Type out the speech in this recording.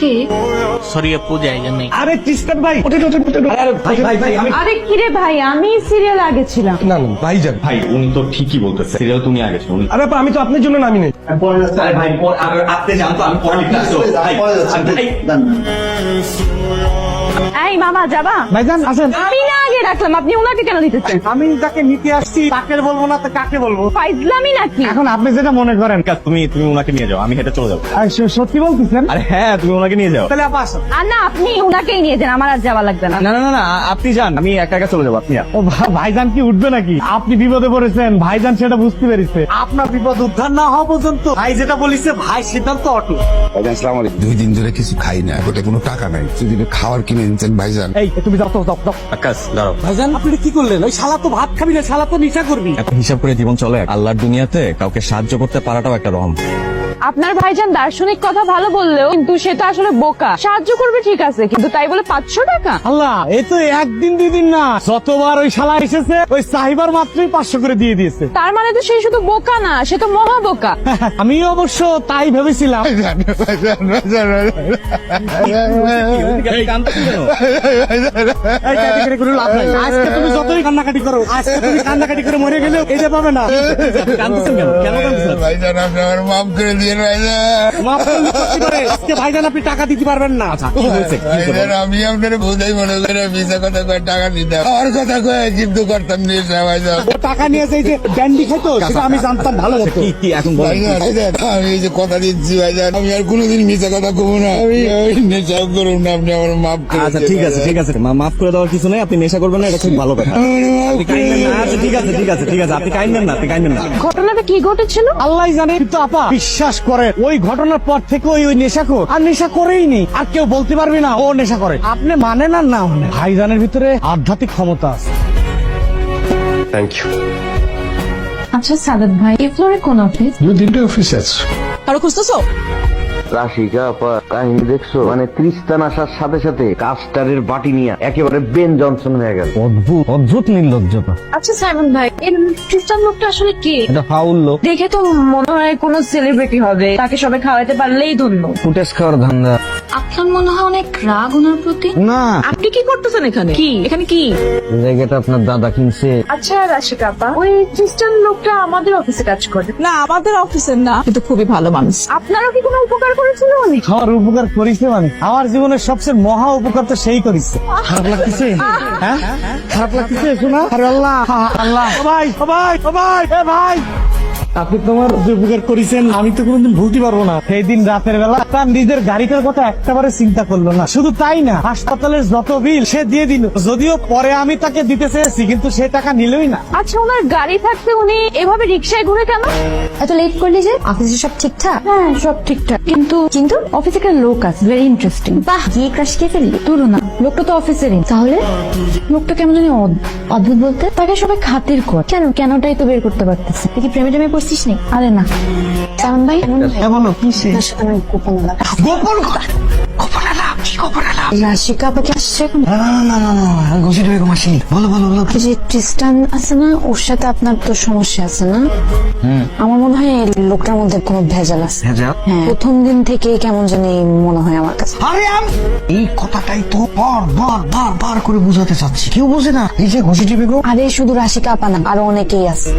কে? Sorry আপু, জায়গা নেই। আরে তৃষ্ণান ভাই, আরে ভাই ভাই ভাই আমি আরে কিরে ভাই, আমি সিরিয়াল আগে ছিলাম। না না ভাইজান, ভাই উনি তো ঠিকই বলতেছে, সিরিয়াল তুমি আগে ছিল। আরে আপা আমি তো আপনার জন্য নামি নেই। আরে ভাই আপনি জানতো আমি পরে লিখতে আসবো। এই মামা যাবা? ভাইজান আসেন। আমি না আগে রাখলাম, আপনি ওনাকে কেন দিতেছেন? আমি যাকে নিতে আসছি তাকে বলবো না তো কাকে বলবো? ফাইজলামি নাকি? এখন আপনি যেটা মনে করেন। তুমি ওনাকে নিয়ে যাও, আমি হেঁটে চলে যাবো। সত্যি বলতেছেন? আরে হ্যাঁ, তুমি ওনাকে নিয়ে যাও। তাহলে আপা আসেন। আর না, আপনি ওনাকেই নিয়ে যান, আমার আর যাওয়া লাগবে না। না না না না, আপনি যান, আমি একা একা চলে যাবো। আপনি যান। ও ভাইজান কি উঠবে নাকি? আপনি বিপদে পড়েছেন, ভাইজান সেটা বুঝতে পেরেছে। আপনার বিপদ উদ্ধার না হওয়া পর্যন্ত ভাই যেটা বলিছে, ভাই সিদ্ধান্ত অটুট। আসসালামু আলাইকুম। 2 দিন ধরে কিছু খাই না, ওটা কোনো টাকা নাই, যদি খাবার কিনে নিতেন ভাইজান। এই তুমি যাও তো, যাও। আকাশ দাঁড়াও। ভাইজান আপনি কি করলেন? ওই শালা তো ভাত খাবি না, শালা তো নিশা করবি। এত হিসাব করে জীবন চলে? আল্লাহর দুনিয়াতে কাউকে সাহায্য করতে পারাটাও একটা রহম। আপনার ভাইজান দার্শনিক কথা ভালো বললেও কিন্তু সে তো আসলে বোকা। সাহায্য করবে ঠিক আছে, কিন্তু তাই বলে 500 টাকা? আল্লাহ, এ তো একদিন 2 দিন না, যতবার ওই শালা এসেছে ওই সাহিবার মাত্রই 500 করে দিয়ে দিয়েছে। তার মানে তো সে শুধু বোকা না, সে তো মহা বোকা। আমি অবশ্য তাই ভেবেছিলাম। এই কান্নাকাটি করে লাভ নাই। আজকে তুমি যতই কান্নাকাটি করো, আজকে তুমি কান্নাকাটি করে মরে গেলেও এটা পাবে না। কাঁদতেছেন কেন? কেন কাঁদতেছেন? ভাইজান আপনি আমার মাফ করে দিয়েন ভাইজান। মাফ করলে করতে পারে, আজকে ভাইজান আপনি টাকা দিতে পারবেন না। কি হয়েছে? ভাইজান আমি আপনার বোঝাই মনে করে মিশা কথা কয়ে টাকা দিতাম, আমার কথা কয়ে কিন্তু করতাম নিয়ে ভাইজান। ও টাকা নিয়েছে, এই যে ব্যান্ডি খেতো, সেটা আমি জানতাম ভালো মতো। কি এখন বলেন? ভাইজান ভাইজান, আমি এই যে কথা দিচ্ছি ভাইজান, আমি আর কোনোদিন মিশা কথা কবো না, আমি নেশা করুন না, আপনি আমার মাফ করে আচ্ছা দিয়েন ঠিক আছে ভাইজান। ঠিক আছে, মাফ করে দেওয়ার কিছু নেই। আপনি নেশা করবেন না, এটা খুব ভালো কথা। আমার মাফ আপনি করে কাইন্দেন না। দিয়েন। আচ্ছা ঠিক আছে ঠিক আছে ঠিক আছে, আপনি কাইন্দেন না, আপনি কাইন্দেন না। ঘটনাটা কি ঘটেছিল? আল্লাহ জানে, কিন্তু আপা বিশ্বাস করে ওই ঘটনার পর থেকে ওই নেশাখোর আর নেশা করেই নি। আর কেউ বলতে পারবে না ও নেশা করে। আপনি মানেন আর না মানেন, ভাইজানের ভিতরে আধ্যাত্মিক ক্ষমতা আছে। Thank you. আচ্ছা সাদাত ভাই, এই ফ্লোরে কোন অফিস? 2-3টে অফিস আছে। কারো খুঁজতেছো? রাশিকা আপা কাহিনী দেখছো? মানে তৃষ্ণান আসার সাথে সাথে কাস্টারের বাটি নিয়ে একেবারে বেন জনসন হয়ে গেল। অদ্ভুত নির্লজ্জতা। আচ্ছা সাইমন ভাই, এই খ্রিস্টান লোকটা আসলে কে? এটা ফাউল লোক। দেখে তো মনে হয় কোনো সেলিব্রিটি হবে, তাকে সবাই খাওয়াতে পারলেই ধন্য। ফুটেজ খাওয়ার ধান্দা। আপনার মনে হয় অনেক রাগ ওনার প্রতি। না, আপনি কি করতেছেন এখানে? কি এখানে কি? জায়গাটা আপনার দাদা কিনছে। আচ্ছা রাশিকা আপা, ওই খ্রিস্টান লোকটা আমাদের অফিসে কাজ করে। না আমাদের অফিসের না, কিন্তু খুবই ভালো মানুষ। আপনারও কি কোনো উপকার করেছিল উনি? আমার উপকার করিছে মানে আমার জীবনের সবচেয়ে মহা উপকার তো সেই করিছে। খারাপ লাগতেছে? হ্যাঁ খারাপ লাগতেছে শোনা? আরে আল্লাহ আল্লাহ, সবাই সবাই সবাই, এ ভাই আপনি তোমার যে উপকার করেছেন আমি তো কোনোদিন ভুলতে পারবো না। সেই দিন রাতের বেলা তার নিজের গাড়িটার কথা একটাবারে চিন্তা করলো না। শুধু তাই না, হাসপাতালের যত বিল সে দিয়ে দিল, যদিও পরে আমি তাকে দিতে চেয়েছি কিন্তু সে টাকা নিলই না। আচ্ছা, ওনার গাড়ি থাকতে উনি এভাবে রিক্সায় ঘুরে কেন? এত লেট করলি যে? অফিসে সব ঠিকঠাক? হ্যাঁ সব ঠিকঠাক, কিন্তু কিন্তু অফিসে একটা লোক আছে, ভেরি ইন্টারেস্টিং। বাহ, গিয়ে ক্রাশ খেয়ে ফেললি? তুলো না, লোকটা তো অফিসেরই। তাহলে লোকটা কেমন জানি অদ্ভুত বলতে? তাকে সবাই খাতির কর। কেনটাই তো বের করতে পারতেছে। তুই কি প্রেমে টেমে পড়ছিস নি? আরে না, সালমান ভাই, বলো কিসে তার সাথে আমার গোপন আলাপ। গোপন রাশিকা আপাকে আসছে এখন? ঘুষিটা বেগম আসেনি। বলো বলো বলো। এই যে খ্রিস্টান আছে না, ওর সাথে আপনার তো সমস্যা আছে না? আমার মনে হয় এই লোকটার মধ্যে কোনো ভেজাল আছে। হ্যাঁ, প্রথম দিন থেকে কেমন জানি মনে হয় আমার কাছে। আরে এই কথাটাই তো বার করে বুঝাতে চাচ্ছি, কেউ বোঝে না। এই যে ঘুষিটি বেগম। আরে শুধু রাশিকা আপা না, আরো অনেকেই আছে।